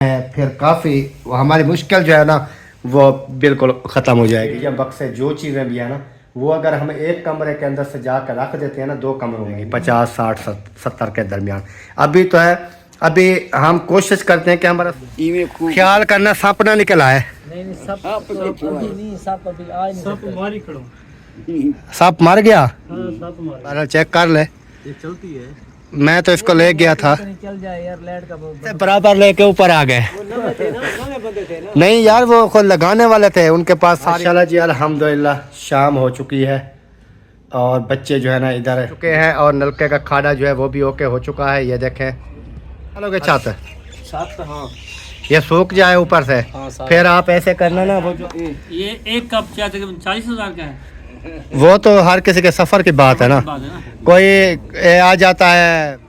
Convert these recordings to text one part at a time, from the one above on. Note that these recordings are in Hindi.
फिर काफ़ी हमारी मुश्किल जो है ना वो बिल्कुल ख़त्म हो जाएगी। या बक्से जो चीज़ें भी है ना वो अगर हम एक कमरे के अंदर से जाकर रख देते हैं ना 2 कमरों में 50 60 70 के दरमियान अभी तो है। अभी हम कोशिश करते हैं कि हमारा ख्याल करना सप ना निकल आए। सप मर गया। चेक कर ले। चलती है। मैं तो इसको ले गया था चल जाए यार, लाइट का बराबर लेके ऊपर आ गए। नहीं यार वो खुद लगाने वाले थे उनके पास। माशाल्लाह जी अल्हम्दुलिल्लाह शाम हो चुकी है और बच्चे जो है ना इधर चुके हैं और नलके का खाना जो है वो भी ओके हो चुका है। ये देखें चलो के छत हाँ। ये सूख जाए ऊपर से। फिर आप ऐसे करना ना वो जो ये एक कप चाय 40,000 का है। वो तो हर किसी के सफ़र की बात है ना। कोई आ जाता है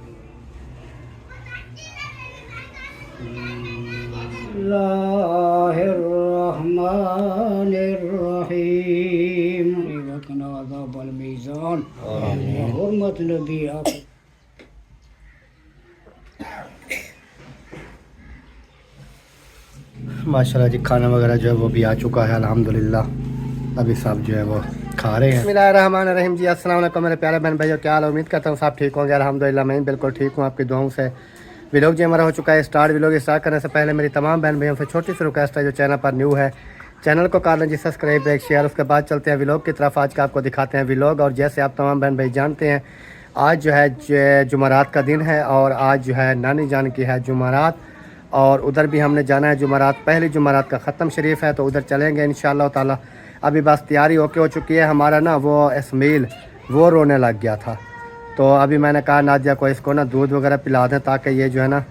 माशाल्लाह जी खाना वगैरह जो है वो भी आ चुका है अल्हम्दुलिल्लाह। अभी सब जो है वो खा रहे हैं। बिस्मिल्लाहिर्रहमानिर्रहीम जी अस्सलाम वालेकुम मेरे प्यारे बहन भाइयों, क्या हाल है? उम्मीद करता हूँ सब ठीक होंगे। अल्हम्दुलिल्लाह मैं बिल्कुल ठीक हूँ आपकी दुआओं से। व्लॉग जी हमारा हो चुका है स्टार्ट। व्लॉग स्टार्ट करने से पहले मेरी तमाम बहन भाइयों से छोटी सी रिक्वेस्ट है जो चैनल पर न्यू है चैनल को कर लें जी सब्सक्राइब एक शेयर। उसके बाद चलते हैं व्लॉग की तरफ। आज का आपको दिखाते हैं व्लॉग। और जैसे आप तमाम बहन भाई जानते हैं आज जो है जुमेरात का दिन है और आज जो है नानी जान की है जुमेरात और उधर भी हमने जाना है। जुमेरात पहली जुमेरात का ख़त्म शरीफ है तो उधर चलेंगे इंशाअल्लाह ताला। अभी बस तैयारी ओके हो चुकी है। हमारा ना वो इसमाइल वो रोने लग गया था तो अभी मैंने कहा नादिया को इसको ना दूध वगैरह पिला दें ताकि ये जो है ना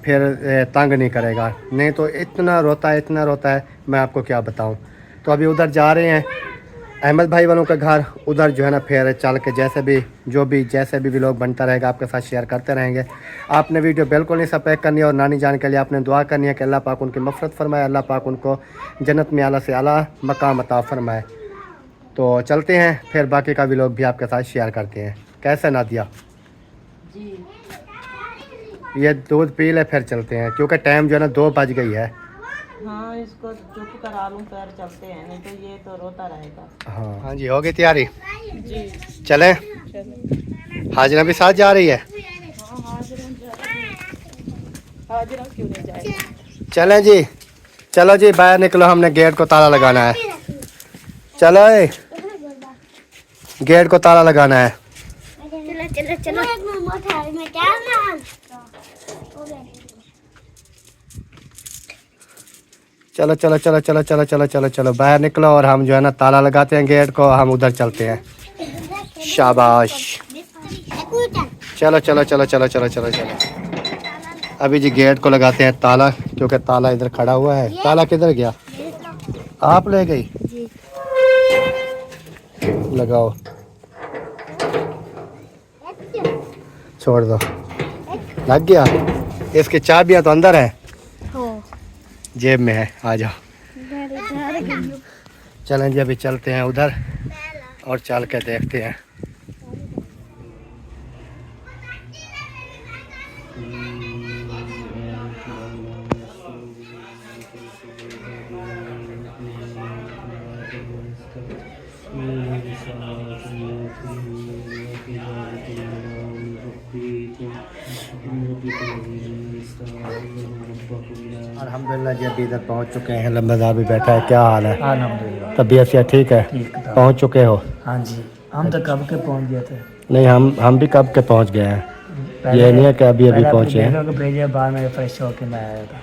फिर तंग नहीं करेगा। नहीं तो इतना रोता है मैं आपको क्या बताऊं। तो अभी उधर जा रहे हैं अहमद भाई वालों के घर। उधर जो है ना फिर चल के जैसे भी व्लॉग बनता रहेगा आपके साथ शेयर करते रहेंगे। आपने वीडियो बिल्कुल नहीं सब्सक्राइब करनी है और नानी जान के लिए आपने दुआ करनी है कि अल्लाह पाक उनकी मफ़रत फरमाए, अल्लाह पाक उनको जन्नत में आला से आला मकाम अता फरमाए। तो चलते हैं फिर बाकी का व्लॉग भी आपके साथ शेयर करते हैं। कैसे नादिया जी? ये दूध पी ले फिर चलते हैं क्योंकि टाइम जो है ना 2 बज गई है। हाँ इसको चुप करा लूं फिर चलते हैं, नहीं तो ये तो रोता रहेगा। हाँ जी हो गई तैयारी जी चलें। हाजिरा भी साथ जा रही है। हाँ हाजिरा क्यों नहीं जाएगा। चलें जी चलो जी बाहर निकलो, हमने गेट को ताला लगाना है। चलो गेट को ताला लगाना है। चलो चलो चलो चलो चलो चलो चलो चलो बाहर निकलो और हम जो है ना ताला लगाते हैं गेट को। हम उधर चलते हैं। शाबाश चलो चलो चलो चलो चलो चलो चलो अभी जी गेट को लगाते हैं ताला क्योंकि ताला इधर खड़ा हुआ है। ताला किधर गया? आप ले गई? लगाओ छोड़ दो। लग गया? इसकी चाबियां तो अंदर है जेब में है। आ जाओ चलें जी अभी चलते हैं उधर और चल के देखते हैं। अल्हम्दुलिल्लाह जी अभी इधर पहुंच चुके हैं। लंबेदार भी बैठा है। क्या हाल है? अल्हम्दुलिल्लाह तबीयत से ठीक है? पहुंच चुके हो? हाँ जी, हम तो कब के पहुंच गए थे। नहीं हम भी कब के पहुंच गए हैं। ये नहीं है कि अभी पहुंचे हैं। भेजे बाद में फ्रेश होके मैं आया था।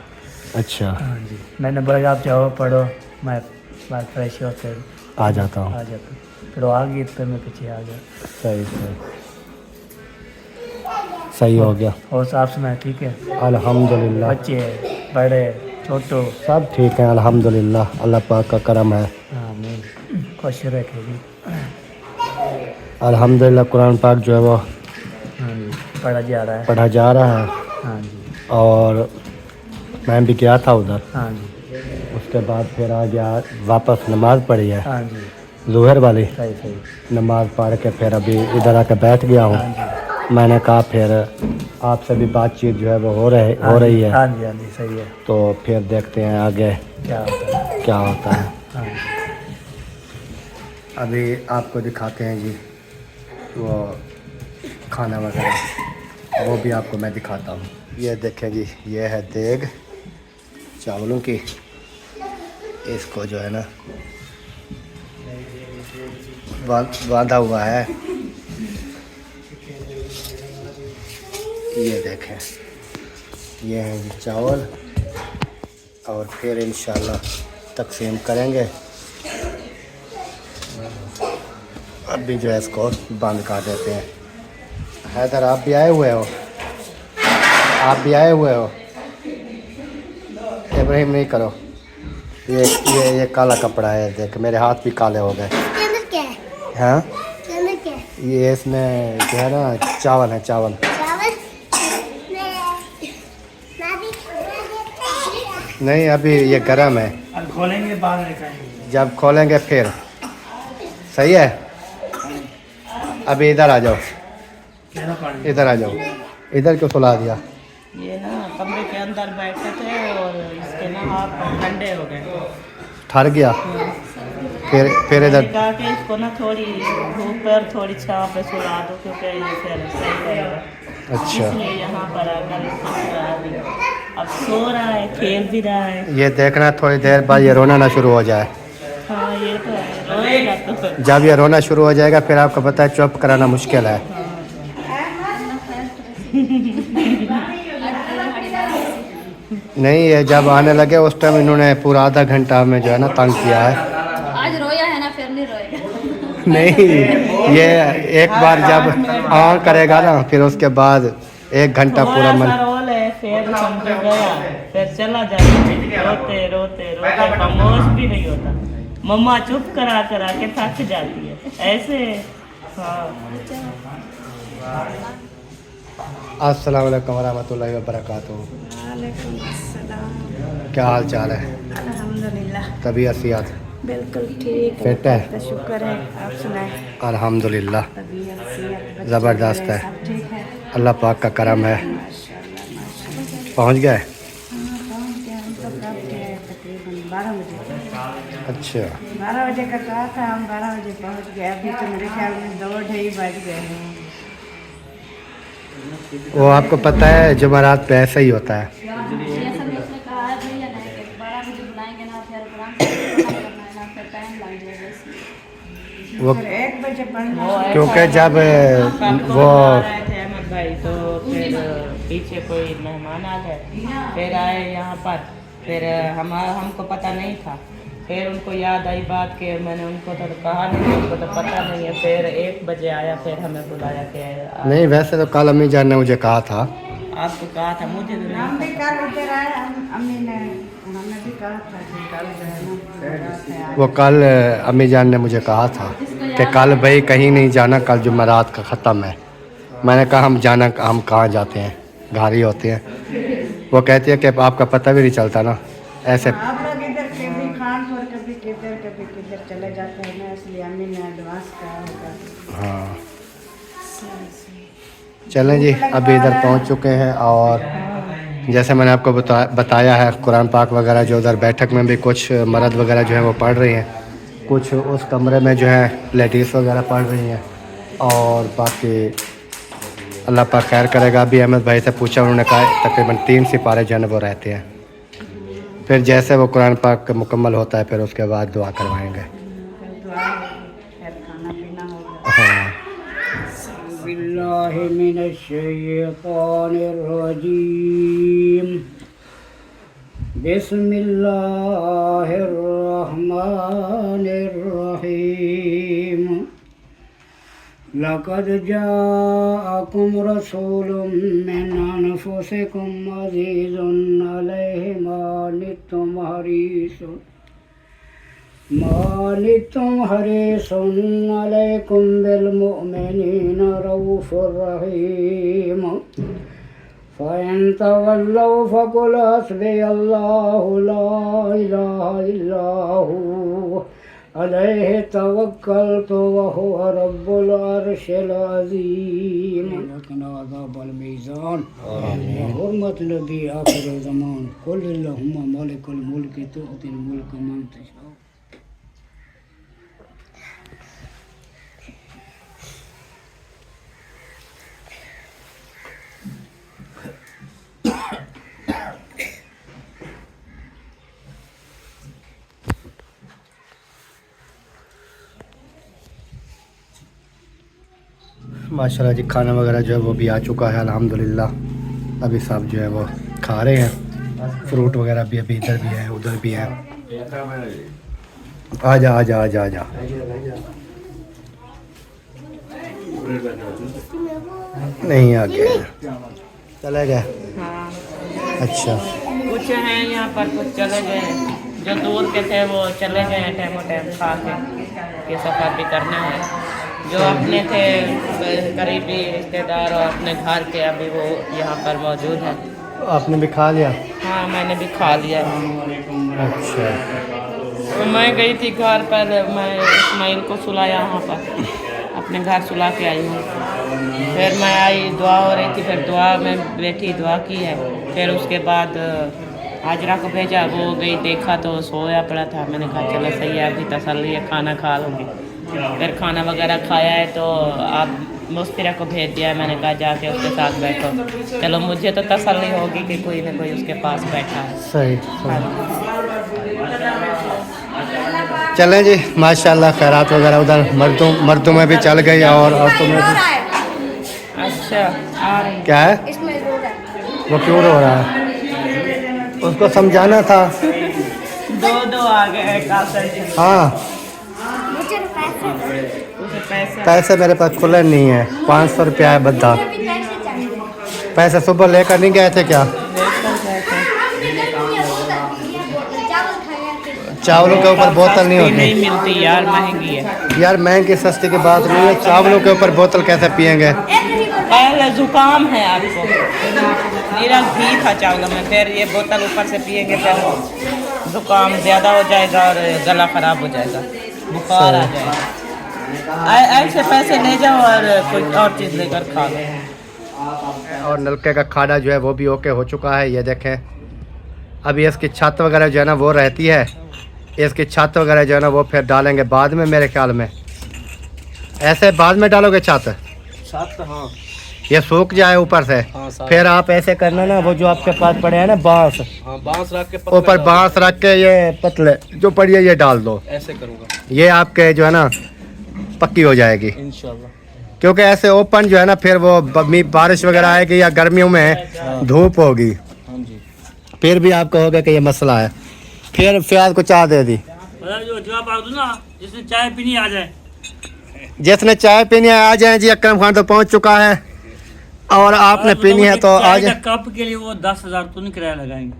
अच्छा हाँ जी, मैंने बोला आप जाओ पढ़ो, मैं बाद फ्रेश होकर आ जाता हूँ। फिर वो आ गई तो मैं पीछे आ गया। सही हो गया। और साफ सुना ठीक है? अल्हम्दुलिल्लाह। बच्चे बड़े छोटो सब ठीक है अल्हम्दुलिल्लाह। अल्लाह पाक का करम है। आमीन, खुश रखेगी। अल्हम्दुलिल्लाह कुरान पाक जो है वो हाँ जी पढ़ा जा रहा है। हाँ जी और मैं भी गया था उधर। हाँ जी उसके बाद फिर आ गया वापस नमाज़ पढ़ी है। हाँ जी ज़ोहर वाली सही नमाज़ पढ़ के फिर अभी इधर आके बैठ गया हूँ। हाँ जी मैंने कहा फिर आपसे भी बातचीत जो है वो हो रही है। हाँ जी सही है। तो फिर देखते हैं आगे क्या होता है। हाँ। अभी आपको दिखाते हैं जी वो खाना वगैरह, वो भी आपको मैं दिखाता हूँ। ये देखें जी, ये है देग चावलों की। इसको जो है ना बांधा हुआ है। ये देखें, ये है जी चावल, और फिर इंशाल्लाह तकसीम करेंगे। अभी जो है इसको बंद कर देते हैं। हैदर आप भी आए हुए हो? आप भी आए हुए हो? इब्राहिम नहीं करो। ये काला कपड़ा है, देख मेरे हाथ भी काले हो गए। हाँ, ये इसमें जो है ना चावल है, चावल। नहीं, अभी ये गर्म है, अब खोलेंगे बाद में खाएंगे। जब खोलेंगे फिर। सही है। अभी इधर आ जाओ, इधर आ जाओ। इधर क्यों सुला दिया? ये ना कमरे के अंदर बैठे थे और इसके ना हाथ ठंडे हो गए। ठर गया। फिर मैंने इधर कहा कि इसको ना थोड़ी धूप पर थोड़ी छाँव पे सुला दो, क्योंकि ये फिर सही रहेगा। अच्छा, इसलिए यहाँ पर आकर इसको सुला दी। अब सो रहा है, खेल भी रहा है। ये देखना थोड़ी देर बाद ये रोना ना शुरू हो जाए। हाँ ये तो है, रोएगा तो फिर। जब ये रोना शुरू हो जाएगा फिर आपको पता है चुप कराना मुश्किल है। नहीं, ये जब आने लगे उस टाइम इन्होंने पूरा आधा घंटा में जो है ना तंग किया है। आज रोया है ना, फिर नहीं रोएगा। नहीं, ये एक बार जब ऑन करेगा ना फिर उसके बाद 1 घंटा पूरा मन। रोल है, फिर समझ गया, फिर चला जाता, रोते रोते रोते खामोश भी नहीं होता। मम्मा चुप करा करा के थक जाती है ऐसे। हाँ। अस्सलाम वालेकुम वरहमतुल्लाहि वबरकातुहू। क्या हाल चाल है? अल्हम्दुलिल्लाह तबीयत सेहत बिल्कुल ठीक फिट है? है, शुक्र है। आप सुनाएं? अल्हम्दुलिल्लाह तबीयत सेहत ज़बरदस्त है, सब ठीक है? अल्लाह पाक का करम है। पहुंच गए? हाँ पहुँच गए हम तो, कब गए? तकरीबन 12 बजे। अच्छा, 12 बजे का कहा था, हम 12 बजे पहुँच गए। अभी तो मेरे ख्याल में 2-2:30 बज गए हैं। वो आपको पता है जुमेरात पे ऐसा ही होता है। ये सब उसने कहा है भैया नहीं कि 12 बजे बुलाएंगे ना, फिर कुरान करना है ना, फिर टाइम लग जाएगा इसलिए। वो फिर 1 बजे पढ़ना। क्योंकि जब वो रहे थे अहमद भाई, तो फिर पीछे कोई मेहमान आ गए, फिर आए यहाँ पर। फिर हमको पता नहीं था, फिर उनको याद आई बात के मैंने उनको तो कहा नहीं, उनको तो पता नहीं है। फिर 1 बजे आया, फिर हमें बुलाया कि नहीं, वैसे तो कल अम्मी जान ने मुझे कहा था। आपको कहा था, मुझे तो नहीं हम भी पता। कल इधर आए, अम्मी ने हमें भी कहा था कि कल जो है ना वो कल अम्मी जान ने मुझे कहा था कि कल भाई कहीं नहीं जाना, कल जुमेरात का ख़त्म है। मैंने कहा हम कहाँ जाते हैं, घर ही होते हैं। वो कहती है कि आपका पता भी नहीं चलता ना ऐसे। आप लोग इधर कभी खानपुर कभी किधर चले जाते हैं ना, इसलिए अम्मी ने एडवांस कहा होगा। हाँ, चलें जी, अभी इधर पहुंच चुके हैं। और जैसे मैंने आपको बताया है, कुरान पाक वगैरह जो उधर बैठक में भी कुछ मर्द वगैरह जो है वो पढ़ रही हैं, कुछ उस कमरे में जो है लेडीज़ वगैरह पढ़ रही हैं। और बाकी अल्लाह पाक खैर करेगा। अभी अहमद भाई से पूछा, उन्होंने कहा तकरीबन 3 सिपारे जो है वो रहते हैं। फिर जैसे वो कुरान पाक मुकम्मल होता है फिर उसके बाद दुआ करवाएंगे। खाना पीना होगा। हाँ, बिल्लाहि मिनश शैतानिर रजीम। बिस्मिल्लाहिर रहमानिर रहीम। लक़द जाअकुम रसूलुम मिन अनफुसिकुम अज़ीज़ुन अलैहि मा अनित्तुम हरीसुन अलैकुम बिल मुमिनीना रऊफ़ुर रहीम। फ़इन तवल्लौ फ़क़ुल हस्बियल्लाहु ला इलाहा इल्ला हु अलैहि तवक्कलतु व हुवा रब्बुल अर्शिल अज़ीम वक़ना अज़ाबल मीज़ान हुर्मत नबी आखिर ज़मान कुल अल्लाहुम्मा मालिकुल मुल्क तुअतिल मुल्क मन तशा। माशाल्लाह जी खाना वगैरह जो है वो भी आ चुका है अल्हम्दुलिल्लाह। अभी सब जो है वो खा रहे हैं। फ्रूट वगैरह भी अभी इधर भी है उधर भी है। आजा आजा आजा आजा। नहीं आ गया चले गए। हाँ अच्छा कुछ हैं यहाँ पर, कुछ चले गए। जो दूर के थे वो चले गए हैं टाइम टाइम खा के सफ़र भी करना है। जो अपने थे करीबी रिश्तेदार और अपने घर के अभी वो यहाँ पर मौजूद हैं। आपने भी खा लिया? हाँ मैंने भी खा लिया। अच्छा तो मैं गई थी घर पर, मैं इस्माइल को सुलाया वहाँ पर, अपने घर सुला के आई हूँ। फिर मैं आई, दुआ हो रही थी, फिर दुआ में बैठी, दुआ की है। फिर उसके बाद हाजरा को भेजा, वो गई, देखा तो सोया पड़ा था। मैंने कहा चलो सही है, अभी तसल्ली है, खाना खा लूँगी। फिर खाना वगैरह खाया है तो आप मुस्तिरा को भेज दिया है। मैंने कहा जाके उसके साथ बैठो, चलो मुझे तो तसल्ली होगी कि कोई ना कोई उसके पास बैठा है। सही, चलें जी माशाल्लाह खैरात वगैरह उधर मर्दों में भी चल गई और औरतों में भी। अच्छा आ रही क्या है वो क्यों रो रहा है? उसको समझाना था। दो आ गए कासर जी। हाँ उसे पैसे पैसे मेरे पास खुले नहीं है। 500 रुपया है बद्दा। पैसे सुबह लेकर नहीं गए थे क्या? चावलों के ऊपर बोतल नहीं होती। नहीं मिलती यार, महंगी है यार। महंगी सस्ती की बात नहीं है, चावलों के ऊपर बोतल कैसे पियेंगे? पहले जुकाम है आपको, मेरा घी था चावलों में, फिर ये बोतल ऊपर से पियेंगे फिर जुकाम ज़्यादा हो जाएगा और गला ख़राब हो जाएगा, बुखार आ जाएगा। ऐसे पैसे ले जाओ और कोई और चीज़ लेकर खा लो। और नलके का खाना जो है वो भी ओके हो चुका है। ये देखें अभी इसकी छत वगैरह जो है ना वो रहती है। इसकी छत वगैरह जो है ना वो फिर डालेंगे बाद में, मेरे ख्याल में। ऐसे बाद में डालोगे छत? हाँ ये सूख जाए ऊपर से। हाँ, फिर आप ऐसे करना ना, वो जो आपके पास पड़े हैं ना बांस, हाँ बांस रख के ऊपर बांस रख के ये पतले जो पड़ी है ये डाल दो। ऐसे करूँगा ये आपके जो है ना पक्की हो जाएगी इंशाल्लाह। क्योंकि ऐसे ओपन जो है ना फिर वो बारिश वगैरह आएगी या गर्मियों में धूप होगी, हाँ जी। फिर भी आपको होगा कि ये मसला है। फिर फ्याज को चाय दे दी। जो जवाब आप दो ना, जिसने चाय पीनी आ जाए। जिसने चाय पीनी है आ जाए जी। अकरम खान तो पहुंच चुका है और आपने पीनी है तो आ जाए। कप के लिए वो 10,000 तो नहीं किराया लगाएंगे?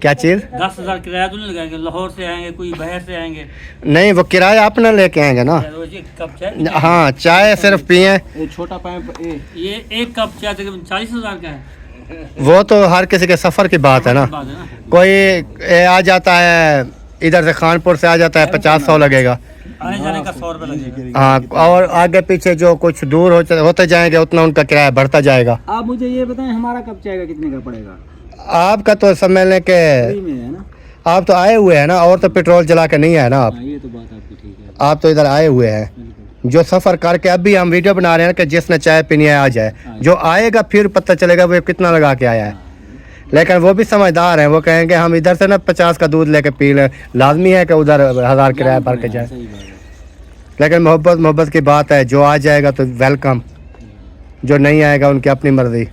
क्या चीज़? 10,000 किराया तो नहीं लगाएंगे? लाहौर से आएंगे, कोई बाहर से आएंगे? नहीं वो किराया अपना लेके आएंगे ना। कप चाय, हाँ चाय सिर्फ पिए। छोटा पाइप ये एक कप चाय 40,000 का है। वो तो हर किसी के सफ़र की बात है ना। कोई आ जाता है इधर से खानपुर से आ जाता है 50-100 लगेगा, आने जाने का 100 रुपये लगेगा। हाँ। और आगे पीछे जो कुछ दूर होते जाएंगे उतना उनका किराया बढ़ता जाएगा। आप मुझे ये बताएं हमारा कप चाय का कितने का पड़ेगा? आपका तो समझ लें कि में है ना, आप तो आए हुए हैं ना, और तो पेट्रोल जला के नहीं है ना आप। ये तो बात आपकी ठीक है। आप तो इधर आए हुए हैं। जो सफ़र करके अभी हम वीडियो बना रहे हैं कि जिसने चाय पीनी है आ जाए। जो आएगा फिर पता चलेगा वो कितना लगा के आया है। लेकिन वो भी समझदार हैं, वो कहेंगे हम इधर से ना 50 का दूध लेके पी लें, लाजमी है कि उधर 1000 किराया भर के जाए। लेकिन मोहब्बत की बात है, जो आ जाएगा तो वेलकम, जो नहीं आएगा उनकी अपनी मर्जी।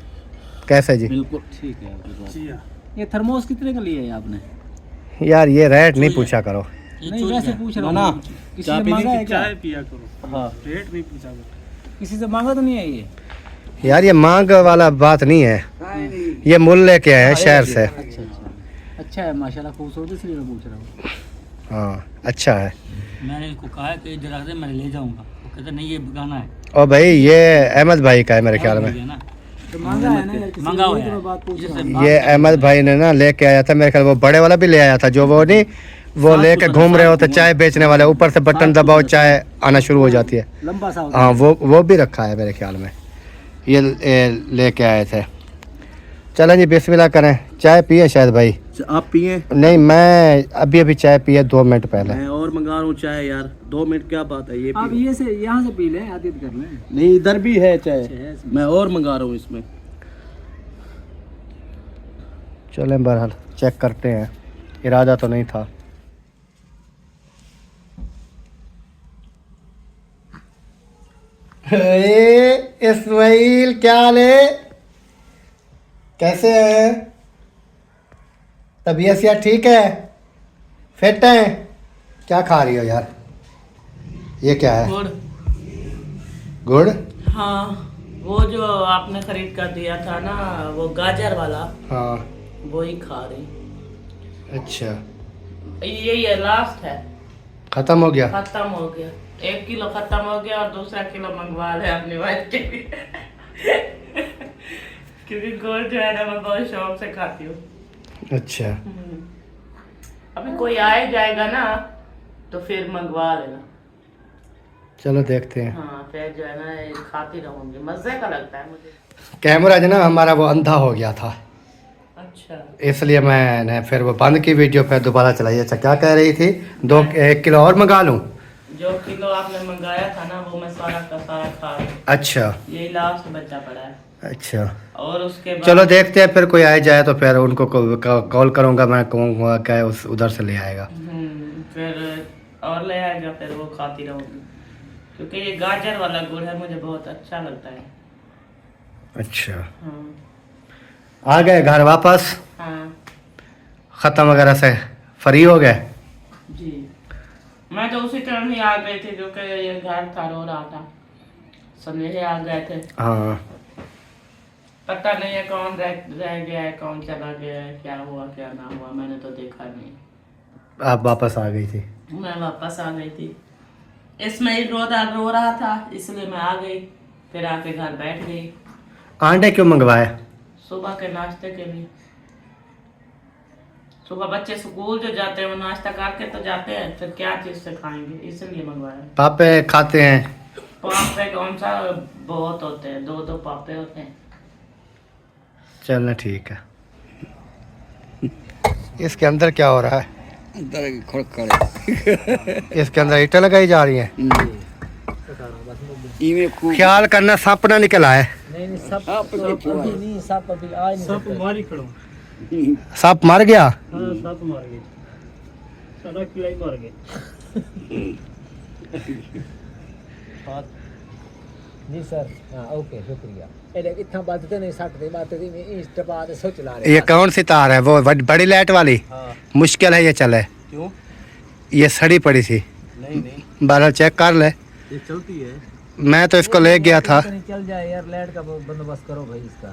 कैसे जी? बिल्कुल ठीक है आपकी बात। ये थर्मोस कितने का लिया है आपने? यार ये रेट नहीं पूछा करो। नहीं वैसे पूछ रहा हूँ ना, किसी से मांगा है क्या? चाय पिया करो। हाँ रेट नहीं पूछा, किसी से मांगा तो नहीं है ये? यार ये मांग वाला बात नहीं है, ये मूल लेके आए हैं शहर से। अच्छा है माशाल्लाह, खूबसूरत, इसलिए मैं पूछ रहा हूँ। हाँ अच्छा है। मैंने इनको कहा है कि इधर रख दे, मैं ले जाऊँगा। वो कहते नहीं ये बिकाना है। और भाई ये अहमद भाई का है मेरे ख्याल में। मांगा है ना, मांगा हुआ है। ये अहमद भाई ने ना लेके आया था मेरे ख्याल, वो बड़े वाला भी ले आया था, जो वो नहीं वो लेके घूम रहे होते चाय बेचने वाले, ऊपर से बटन दबाओ चाय आना शुरू हो जाती है। लंबा सा होता हाँ वो भी रखा है मेरे ख्याल में, ये लेके आए थे। चलें जी बिस्मिल्लाह करें। चाय पिए शायद भाई? आप पिए? नहीं मैं अभी चाय पिए 2 मिनट पहले। मैं और मंगा रहा हूँ चाय यार। 2 मिनट क्या बात है, ये आप पियो। ये से यहाँ से पी लें, आदित कर लें। नहीं इधर भी है चाय, है। मैं और मंगा रहा हूँ इसमें। चलें बहरहाल चेक करते हैं, इरादा तो नहीं था। इस्माइल क्या हाल है, कैसे हैं? तबीयत यार ठीक है, फिट है? क्या खा रही हो यार? ये क्या है? गुड़। गुड़? हाँ, वो जो आपने खरीद कर दिया था ना, वो गाजर वाला, हाँ। वो ही खा रही। अच्छा, ये लास्ट है, खत्म हो गया? खत्म हो गया। 1 किलो खत्म हो गया और दूसरा किलो मंगवा ले अपनी वाइफ के लिए। क्योंकि गुड़ जो है ना मैं बहुत शौक से खाती हूँ। अच्छा, अभी कोई आए जाएगा ना तो फिर मंगवा लेना। चलो देखते हैं। हाँ, फिर जो है ना ये खाती रहूंगी, मजे का लगता है मुझे। कैमरा जो ना हमारा वो अंधा हो गया था, अच्छा, इसलिए मैंने फिर वो बंद की वीडियो पे दोबारा चलाई। अच्छा क्या कह रही थी? 1 किलो और मंगा लूँ? जो किलो आपने मंगाया था ना वो मैं सारा का सारा खा रही हूँ। अच्छा यही लास्ट बच्चा पड़ा है। अच्छा, और उसके बाद चलो देखते हैं, फिर कोई आए जाए तो फिर उनको कॉल करूँगा, मैं कहूँगा क्या उस उधर से ले आएगा। फिर और ले आएगा, फिर वो खाती रहूंगी। क्योंकि ये गाजर वाला गुड़ है, मुझे बहुत अच्छा लगता है। अच्छा, हाँ आ गए घर वापस? हाँ ख़त्म वगैरह से फ्री हो गए? जी, मैं तो उसी टाइम ही आ गई थी क्योंकि ये घर था, रो रहा था, सनेहे आ गए थे। हाँ, पता नहीं है कौन रह गया है, कौन चला गया है, क्या हुआ क्या ना हुआ, मैंने तो देखा नहीं। आप वापस आ गई थी? मैं वापस आ गई थी, इसमें रो रहा था इसलिए मैं आ गई, फिर आके घर बैठ गई। आंडे क्यों मंगवाए? सुबह के नाश्ते के लिए। सुबह बच्चे स्कूल जो जाते हैं वो नाश्ता करके तो जाते हैं, फिर क्या चीज से खाएंगे, इसलिए मंगवाया। पापे खाते हैं? पापे कौन सा, बहुत होते हैं, 2 पापे होते हैं। चलना ठीक है। इसके अंदर क्या हो रहा है? इसके अंदर ईंटें लगाई जा रही हैं। ख्याल करना सांप ना निकल आए। नहीं सब नहीं, सब अभी आज सब मारी खड़ो। सांप मर गया? हाँ सब मार गए, सारा कीड़ा ही मार गए। जी सर, हाँ ओके शुक्रिया। इतना बात तो नहीं सकते, बात तो नहीं इस बात सोच ला रहे। ये कौन सी तार है? वो बड़ी लाइट वाली? हाँ। मुश्किल है ये चले। क्यों? ये सड़ी पड़ी थी। नहीं बारह चेक कर ले। ये चलती है। मैं तो इसको ले गया था। चल जाए यार, लाइट का बंदोबस्त करो भाई इसका,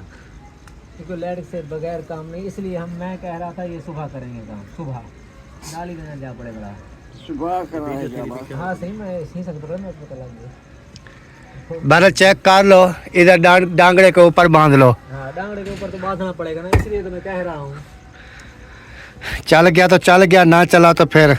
क्योंकि लाइट से बगैर काम नहीं। इसलिए मैं कह रहा था ये सुबह करेंगे काम, सुबह नाली में जा पड़ेगा, सुबह कराएगा। हाँ सही, मैं सही सकता था, मैं पता लग गया। बारह चेक कर लो, इधर डांगड़े के ऊपर बांध लो। हाँ डांगड़े के ऊपर तो बांधना पड़ेगा ना, इसलिए तो मैं कह रहा हूँ। चल गया तो चल गया, ना चला तो फिर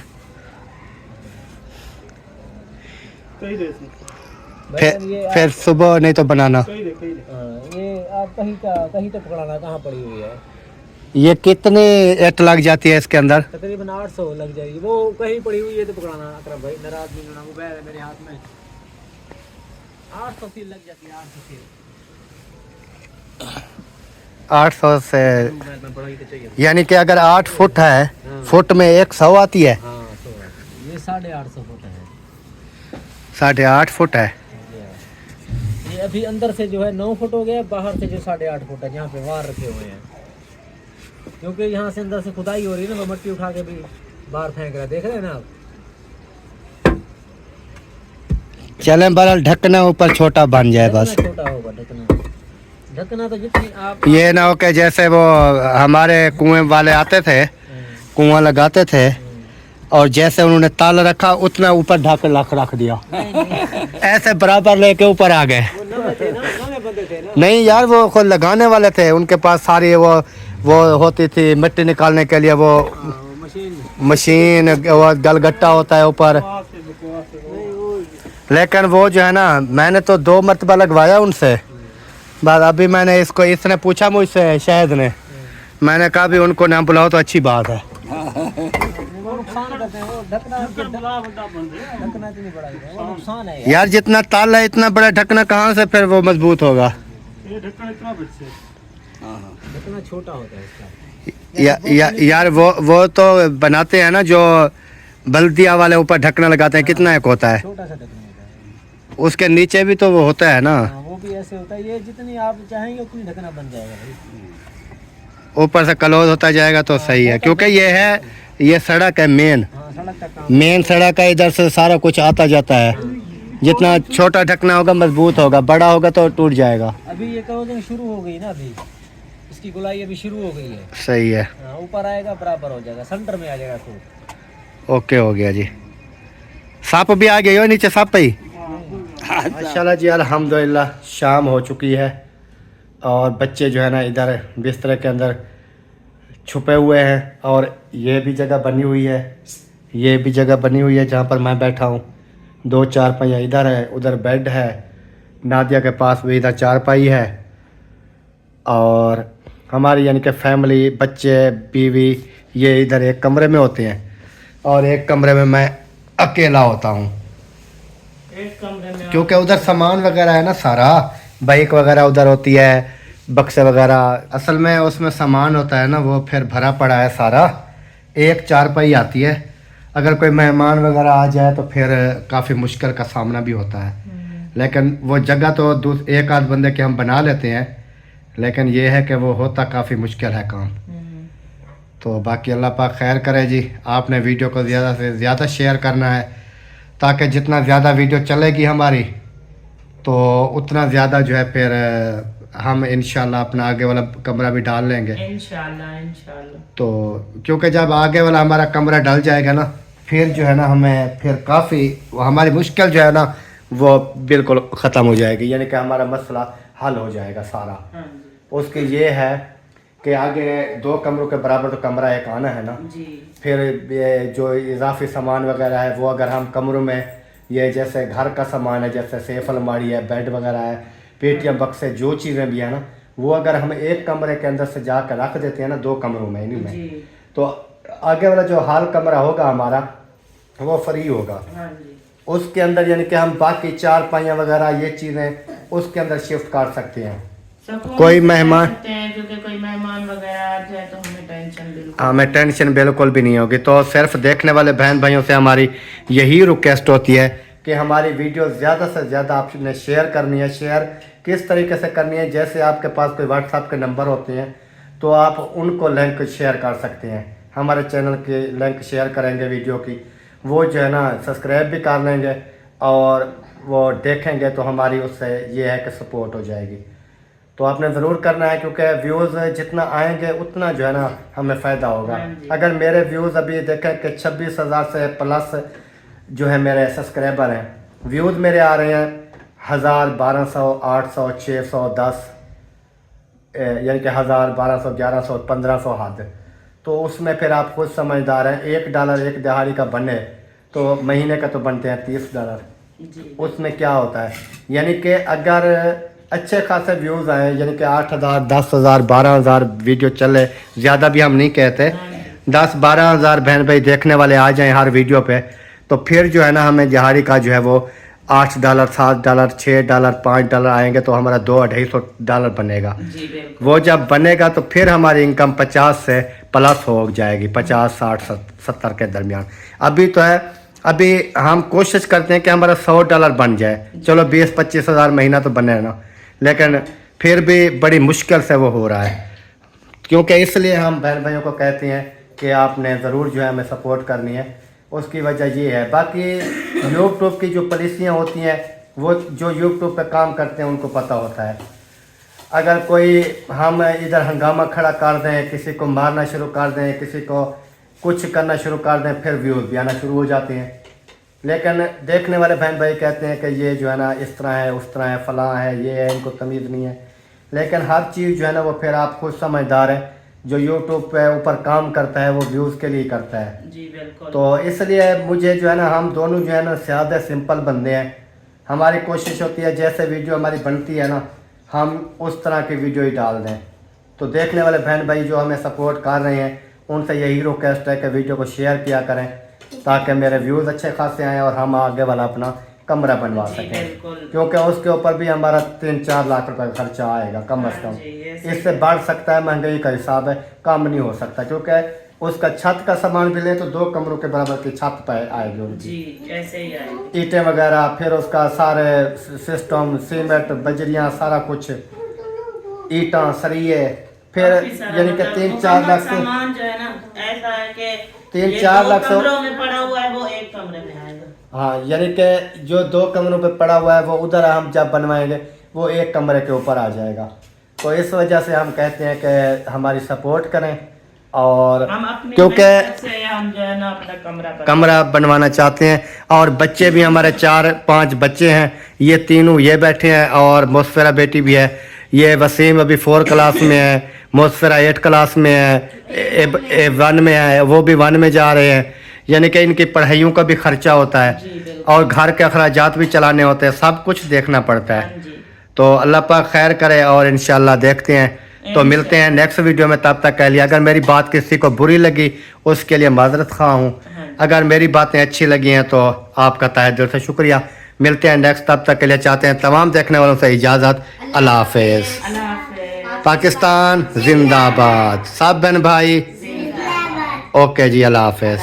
फिर सुबह नहीं तो बनाना। ये आप कहीं तो पकड़ाना, कहाँ पड़ी हुई है? ये कितनी एट लग जाती है इसके अंदर? तकरीबन 800 लग जाएगी, वो कहीं पड़ी हुई है तो पकड़ाना। अकरम भाई नाराज नहीं होना, मोबाइल है मेरे हाथ में। 800 की लग जाती है, 800 से यानी कि अगर 8 फुट है, फुट में 100 आती है। हाँ तो ये 850 फुट है, 8.5 फुट है। ये अभी अंदर से जो है 9 फुट हो गया, बाहर से जो 8.5 फुट है, यहाँ पे वार रखे हुए हैं। क्योंकि यहाँ से अंदर से खुदाई हो रही है ना, वो मट्टी उठा के भी बाहर फेंक रहा है, देख रहे हैं ना आप। चले बरल ढकना ऊपर छोटा बन जाए बस। छोटा होगा ढकना तो जितनी आप ये ना हो कि जैसे वो हमारे कुएं वाले आते थे, कुआं लगाते थे, और जैसे उन्होंने ताला रखा उतना ऊपर ढक रख दिया, ऐसे बराबर लेके ऊपर आ गए। नहीं यार, वो खुद लगाने वाले थे, उनके पास सारी वो होती थी मिट्टी निकालने के लिए, वो मशीन मशीन और गलगट्टा होता है ऊपर। लेकिन वो जो है ना, मैंने तो 2 मरतबा लगवाया उनसे। बस अभी मैंने इसने पूछा मुझसे, शायद ने, मैंने कहा भी उनको ना बुलाओ तो अच्छी बात है। वो नुकसान करते हैं, वो ढकना तो नहीं बड़ा है, वो नुकसान है यार जितना ताला है इतना बड़ा ढकना कहाँ से फिर वो मजबूत होगा? ढकना छोटा होता है इसका। यार वो तो बनाते हैं ना जो बल्दिया वाले ऊपर ढकना लगाते हैं, कितना एक होता है, छोटा सा ढकना होता है। उसके नीचे भी तो वो होता है ना। हाँ, वो भी ऐसे होता है। ये जितनी आप चाहेंगे उतनी ढकना बन जाएगा भाई। ऊपर से क्लोज होता जाएगा तो सही है, क्योंकि ये सड़क है मेन। हाँ, सड़क का काम। मेन सड़क है, इधर से सारा कुछ आता जाता है। जितना छोटा ढकना होगा मजबूत होगा, बड़ा होगा तो टूट जाएगा। अभी ये क्लोजिंग शुरू हो गई ना, अभी इसकी गुलाई अभी शुरू हो गई है। सही है, हाँ, ऊपर आएगा बराबर हो जाएगा, सेंटर में आ जाएगा खूब। ओके हो गया जी। सांप भी आ गई हो नीचे, सांप ही माशाल्लाह जी। अल्हम्दुलिल्लाह शाम हो चुकी है और बच्चे जो है ना इधर बिस्तर के अंदर छुपे हुए हैं। और ये भी जगह बनी हुई है, ये भी जगह बनी हुई है जहाँ पर मैं बैठा हूँ। 2 चारपाइयाँ इधर है, उधर बेड है, नादिया के पास भी इधर चारपाई है। और हमारी यानी कि फैमिली, बच्चे, बीवी, ये इधर एक कमरे में होते हैं और एक कमरे में मैं अकेला होता हूँ, एक कमरे में क्योंकि उधर सामान वगैरह है ना सारा, बाइक वगैरह उधर होती है, बक्से वगैरह। असल में उसमें सामान होता है ना, वो फिर भरा पड़ा है सारा। एक चारपाई आती है, अगर कोई मेहमान वगैरह आ जाए तो फिर काफ़ी मुश्किल का सामना भी होता है। लेकिन वो जगह तो एक आध बंदे के हम बना लेते हैं, लेकिन ये है कि वो होता काफ़ी मुश्किल है काम। तो बाकी अल्लाह पाक खैर करे जी। आपने वीडियो को ज़्यादा से ज़्यादा शेयर करना है, ताकि जितना ज़्यादा वीडियो चलेगी हमारी तो उतना ज़्यादा जो है फिर हम इंशाल्लाह अपना आगे वाला कमरा भी डाल लेंगे इंशाल्लाह। तो क्योंकि जब आगे वाला हमारा कमरा डल जाएगा ना, फिर जो है ना हमें फिर काफ़ी हमारी मुश्किल जो है ना वो बिल्कुल ख़त्म हो जाएगी, यानी कि हमारा मसला हल हो जाएगा सारा। उसकी ये है कि आगे 2 कमरों के बराबर तो कमरा एक आना है ना जी। फिर ये जो इजाफी सामान वगैरह है वो अगर हम कमरों में, ये जैसे घर का सामान है, जैसे सेफ अलमारी है, बेड वगैरह है, पेटियाँ, बक्से, जो चीज़ें भी है ना, वो अगर हम एक कमरे के अंदर से जाकर रख देते हैं ना 2 कमरों में इन्हीं में, तो आगे वाला जो हाल कमरा होगा हमारा वो फ्री होगा। उसके अंदर यानी कि हम बाकी चारपाइयाँ वगैरह ये चीज़ें उसके अंदर शिफ्ट कर सकते हैं। कोई मेहमान, क्योंकि कोई मेहमान वगैरह आ जाए तो हमें टेंशन बिल्कुल, हमें टेंशन बिल्कुल भी नहीं होगी। तो सिर्फ देखने वाले बहन भाइयों से हमारी यही रिक्वेस्ट होती है कि हमारी वीडियो ज़्यादा से ज़्यादा आपने शेयर करनी है। शेयर किस तरीके से करनी है, जैसे आपके पास कोई व्हाट्सएप के नंबर होते हैं तो आप उनको लिंक शेयर कर सकते हैं, हमारे चैनल के लिंक शेयर करेंगे वीडियो की, वो जो है ना सब्सक्राइब भी कर लेंगे और वो देखेंगे तो हमारी उससे ये है कि सपोर्ट हो जाएगी। तो आपने ज़रूर करना है, क्योंकि व्यूज़ जितना आएंगे उतना जो है ना हमें फ़ायदा होगा। अगर मेरे व्यूज़ अभी देखें कि 26,000 से प्लस जो है मेरे सब्सक्राइबर हैं, व्यूज़ मेरे आ रहे हैं 1000, 1200, 800, 600, 10, यानी कि 1000, 1200, 1100, 1500 हद। तो उसमें फिर आप खुद समझदार हैं, $1 एक दिहाड़ी का बने तो महीने का तो बनते हैं $30। उसमें क्या होता है, यानी कि अगर अच्छे खासे व्यूज़ आए, यानी कि 8000, 10,000, 12,000 वीडियो चले, ज़्यादा भी हम नहीं कहते, 10-12 हज़ार बहन भाई देखने वाले आ जाएं हर वीडियो पे, तो फिर जो है ना हमें दिहाड़ी का जो है वो $8, $7, $6, $5 आएंगे तो हमारा $200-250 बनेगा। वो जब बनेगा तो फिर हमारी इनकम 50 से प्लस हो जाएगी, 50, 60, 70 के दरमियान। अभी तो है, अभी हम कोशिश करते हैं कि हमारा $100 बन जाए, चलो 20-25 हज़ार महीना तो बने ना, लेकिन फिर भी बड़ी मुश्किल से वो हो रहा है। क्योंकि इसलिए हम बहन भाइयों को कहते हैं कि आपने ज़रूर जो है हमें सपोर्ट करनी है, उसकी वजह ये है। बाकी यूट्यूब की जो पॉलिसियाँ होती हैं वो जो यूट्यूब पे काम करते हैं उनको पता होता है। अगर कोई हम इधर हंगामा खड़ा कर दें, किसी को मारना शुरू कर दें, किसी को कुछ करना शुरू कर दें, फिर व्यूज़ भी आना शुरू हो जाते हैं। लेकिन देखने वाले बहन भाई कहते हैं कि ये जो है ना इस तरह है, उस तरह है, फ़लाँ है, ये है, इनको तमीज़ नहीं है। लेकिन हर चीज़ जो है ना वो फिर आप खुद समझदार हैं जो यूट्यूब पे ऊपर काम करता है वो व्यूज़ के लिए करता है। जी बिल्कुल। तो इसलिए मुझे जो है ना, हम दोनों जो है ना सादे सिंपल बंदे हैं। हमारी कोशिश होती है जैसे वीडियो हमारी बनती है ना, हम उस तरह की वीडियो ही डाल दें। तो देखने वाले बहन भाई जो हमें सपोर्ट कर रहे हैं, उनसे यही रिक्वेस्ट है कि वीडियो को शेयर किया करें, ताकि मेरे व्यूज़ अच्छे खासे आएँ और हम आगे वाला अपना कमरा बनवा जी, सकें। बिल्कुल। क्योंकि उसके ऊपर भी हमारा 3-4 लाख रुपए का खर्चा आएगा कम अज़ कम। जी, ये सही इससे बढ़ सकता है, महंगाई का हिसाब है, कम नहीं हो सकता। क्योंकि उसका छत का सामान भी ले तो 2 कमरों के बराबर की छत पर आएगी उनकी, जी ऐसे ही आएगी। ईंटें वगैरह, फिर उसका सारे सिस्टम, सीमेंट, बजरियाँ, सारा कुछ, ईंटा, सरिये, फिर काफी सारा यानी कि मतलब 3-4 लाख से सामान जो है ना, ऐसा है कि 3-4 ये 2 लाख से, कमरों में पड़ा हुआ है वो 1 कमरे में आएगा। हाँ, यानी कि जो 2 कमरों पे पड़ा हुआ है वो उधर हम जब बनवाएंगे वो 1 कमरे के ऊपर आ जाएगा। तो इस वजह से हम कहते हैं कि हमारी सपोर्ट करें, और हम अपनी क्योंकि मेहनत से हम जो है ना अपना कमरा बनवाना चाहते हैं। और बच्चे भी हमारे 4-5 बच्चे हैं, ये तीनों ये बैठे हैं, और मुस्फिरा बेटी भी है। ये वसीम अभी 4 क्लास में है, मुस्फिरा 8 क्लास में है, 1 में है, वो भी 1 में जा रहे हैं। यानी कि इनकी पढ़ाइयों का भी खर्चा होता है और घर के अखराजात भी चलाने होते हैं, सब कुछ देखना पड़ता है। तो अल्लाह पाक खैर करे, और इंशाल्लाह देखते हैं। तो मिलते हैं नेक्स्ट वीडियो में, तब तक के लिए अगर मेरी बात किसी को बुरी लगी उसके लिए माजरत खा हूँ, अगर मेरी बातें अच्छी लगी हैं तो आपका तहे दिल से शुक्रिया। मिलते हैं नेक्स्ट, तब तक के लिए चाहते हैं तमाम देखने वालों से इजाज़त। अल्लाह हाफिज़। पाकिस्तान जिंदाबाद। सब बहन भाई ओके जी, अल्लाह हाफिज़।